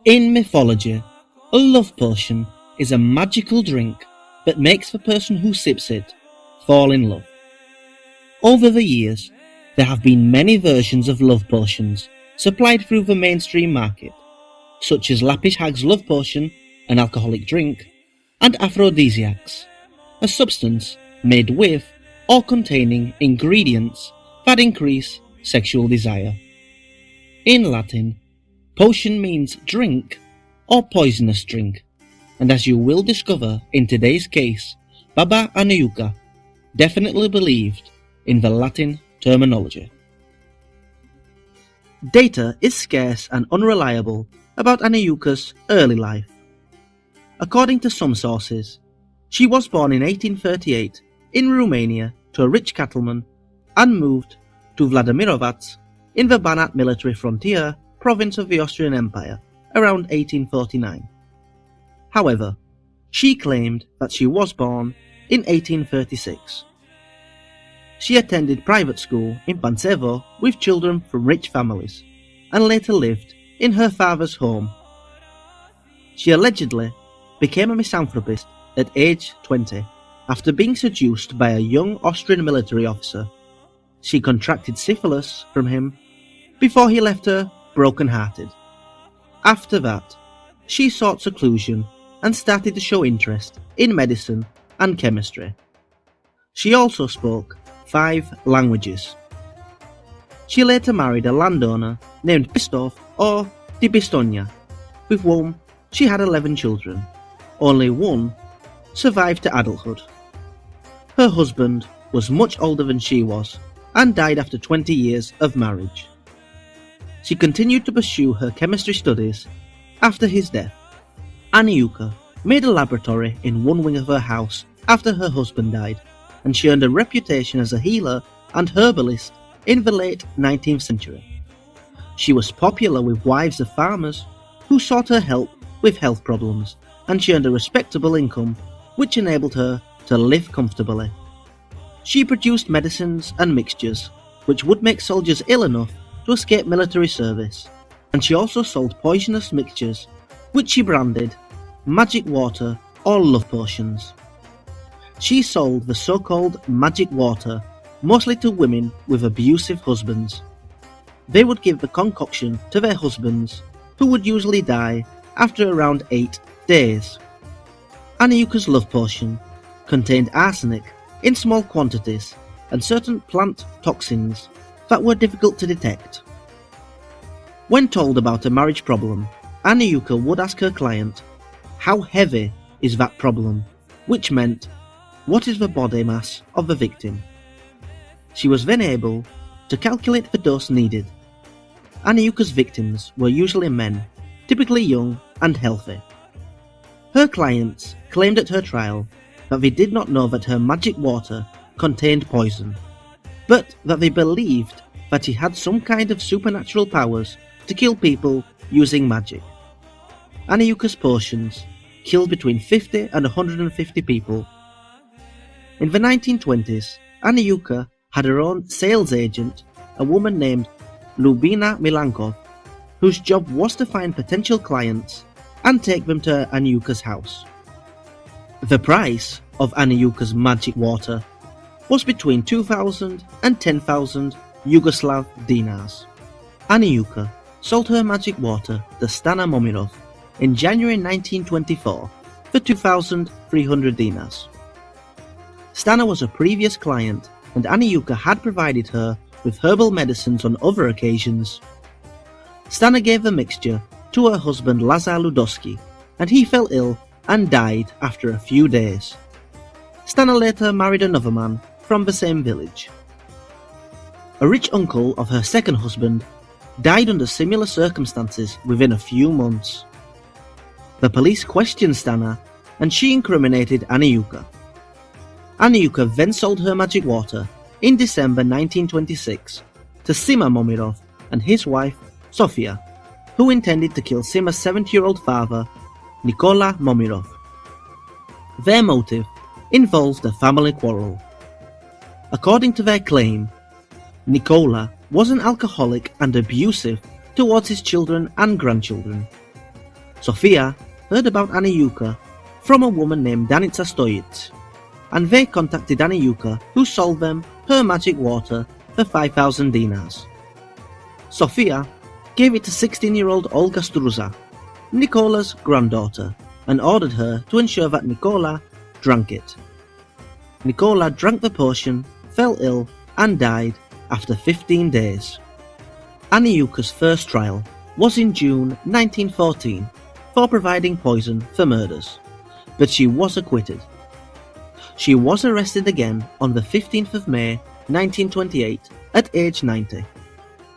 In mythology, a love potion is a magical drink that makes the person who sips it fall in love. Over the years, there have been many versions of love potions supplied through the mainstream market, such as Lapis Hag's love potion, an alcoholic drink, and aphrodisiacs, a substance made with or containing ingredients that increase sexual desire. In Latin, potion means drink or poisonous drink, and as you will discover in today's case, Baba Anujka definitely believed in the Latin terminology. Data is scarce and unreliable about Anujka's early life. According to some sources, she was born in 1838 in Romania to a rich cattleman and moved to Vladimirovac in the Banat military frontier province of the Austrian Empire around 1849. However, she claimed that she was born in 1836. She attended private school in Pančevo with children from rich families and later lived in her father's home. She allegedly became a misanthropist at age 20 after being seduced by a young Austrian military officer. She contracted syphilis from him before he left her broken-hearted. After that, she sought seclusion and started to show interest in medicine and chemistry. She also spoke 5 languages. She later married a landowner named Pistov or Di Pistonia, with whom she had 11 children. Only one survived to adulthood. Her husband was much older than she was and died after 20 years of marriage. She continued to pursue her chemistry studies after his death. Anujka made a laboratory in one wing of her house after her husband died, and she earned a reputation as a healer and herbalist in the late 19th century. She was popular with wives of farmers who sought her help with health problems, and she earned a respectable income which enabled her to live comfortably. She produced medicines and mixtures which would make soldiers ill enough to escape military service, and she also sold poisonous mixtures which she branded magic water or love potions. She sold the so-called magic water mostly to women with abusive husbands. They would give the concoction to their husbands, who would usually die after around 8 days. Anujka's love potion contained arsenic in small quantities and certain plant toxins that were difficult to detect. When told about a marriage problem, Anujka would ask her client, "How heavy is that problem?" which meant, "What is the body mass of the victim?" She was then able to calculate the dose needed. Anujka's victims were usually men, typically young and healthy. Her clients claimed at her trial that they did not know that her magic water contained poison, but that they believed that he had some kind of supernatural powers to kill people using magic. Anujka's potions killed between 50 and 150 people. In the 1920s, Anujka had her own sales agent, a woman named Lubina Milankov, whose job was to find potential clients and take them to Anujka's house. The price of Anujka's magic water was between 2,000 and 10,000 Yugoslav dinars. Anujka sold her magic water to Stana Momirov in January 1924 for 2,300 dinars. Stana was a previous client, and Anujka had provided her with herbal medicines on other occasions. Stana gave the mixture to her husband Lazar Ludowski, and he fell ill and died after a few days. Stana later married another man from the same village. A rich uncle of her second husband died under similar circumstances within a few months. The police questioned Stana, and she incriminated Anujka. Anujka then sold her magic water in December 1926 to Sima Momirov and his wife Sofia, who intended to kill Sima's 70-year-old father, Nikola Momirov. Their motive involved a family quarrel. According to their claim, Nikola was an alcoholic and abusive towards his children and grandchildren. Sofia heard about Anujka from a woman named Danica Stojic, and they contacted Anujka, who sold them her magic water for 5,000 dinars. Sofia gave it to 16-year-old Olga Struza, Nicola's granddaughter, and ordered her to ensure that Nicola drank it. Nicola drank the potion, fell ill, and died after 15 days. Anujka's first trial was in June 1914 for providing poison for murders, but she was acquitted. She was arrested again on the 15th of May 1928 at age 90.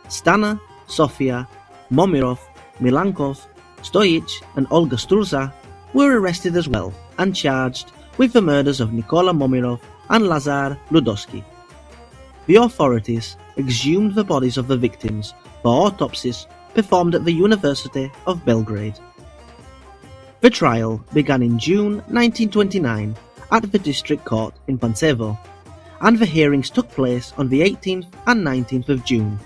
Stana, Sofia, Momirov, Milankov, Stojic and Olga Struza were arrested as well and charged with the murders of Nikola Momirov and Lazar Ludowski. The authorities exhumed the bodies of the victims for autopsies performed at the University of Belgrade. The trial began in June 1929 at the District Court in Pančevo, and the hearings took place on the 18th and 19th of June.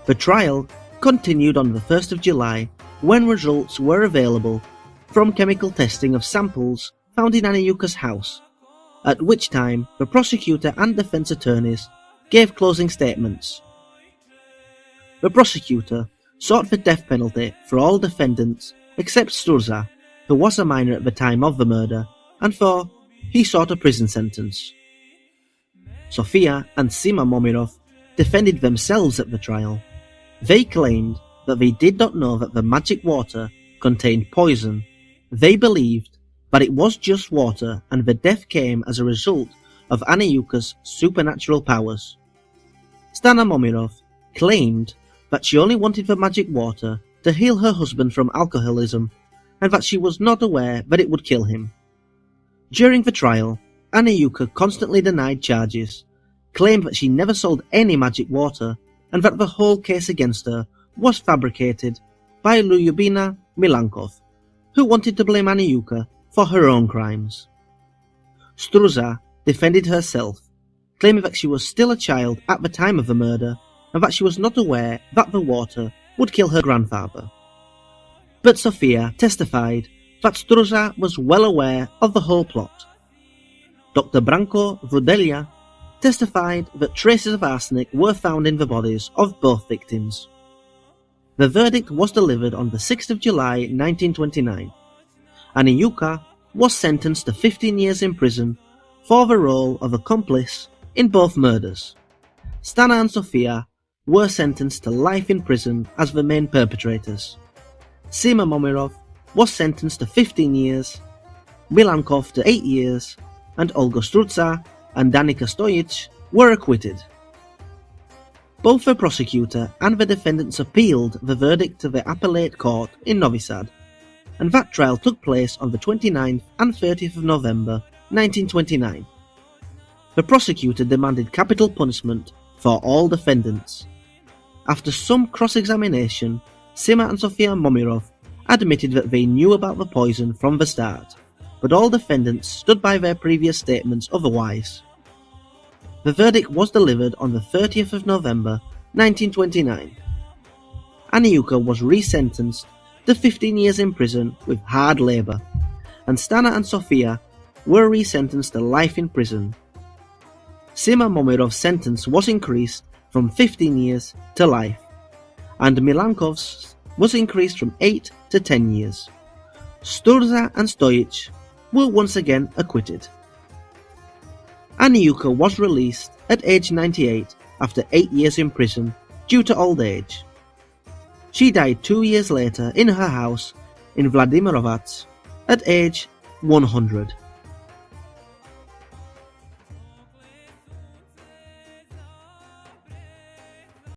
The trial continued on the 1st of July when results were available from chemical testing of samples found in Anujka's house, at which time the prosecutor and defense attorneys gave closing statements. The prosecutor sought the death penalty for all defendants except Struza, who was a minor at the time of the murder, and for he sought a prison sentence. Sofia and Sima Momirov defended themselves at the trial. They claimed that they did not know that the magic water contained poison. They believed that it was just water and the death came as a result of Anujka's supernatural powers. Stana Momirov claimed that she only wanted the magic water to heal her husband from alcoholism and that she was not aware that it would kill him. During the trial, Anujka constantly denied charges, claimed that she never sold any magic water, and that the whole case against her was fabricated by Lyubina Milankov, who wanted to blame Anujka for her own crimes. Struza defended herself, claiming that she was still a child at the time of the murder and that she was not aware that the water would kill her grandfather. But Sofia testified that Struza was well aware of the whole plot. Dr. Branko Vrudelja testified that traces of arsenic were found in the bodies of both victims. The verdict was delivered on the 6th of July 1929. Anujka was sentenced to 15 years in prison for the role of accomplice in both murders. Stana and Sofia were sentenced to life in prison as the main perpetrators. Sima Momirov was sentenced to 15 years, Milankov to 8 years, and Olga Struza and Danica Stojic were acquitted. Both the prosecutor and the defendants appealed the verdict to the appellate court in Novi Sad, and that trial took place on the 29th and 30th of November 1929. The prosecutor demanded capital punishment for all defendants. After some cross-examination, Sima and Sofia Momirov admitted that they knew about the poison from the start, but all defendants stood by their previous statements otherwise. The verdict was delivered on the 30th of November 1929. Anujka was resentenced to 15 years in prison with hard labour, and Stana and Sofia were resentenced to life in prison. Sima Momirov's sentence was increased from 15 years to life, and Milankov's was increased from 8 to 10 years. Struza and Stojic were once again acquitted. Anujka was released at age 98 after 8 years in prison due to old age. She died 2 years later in her house in Vladimirovac at age 100.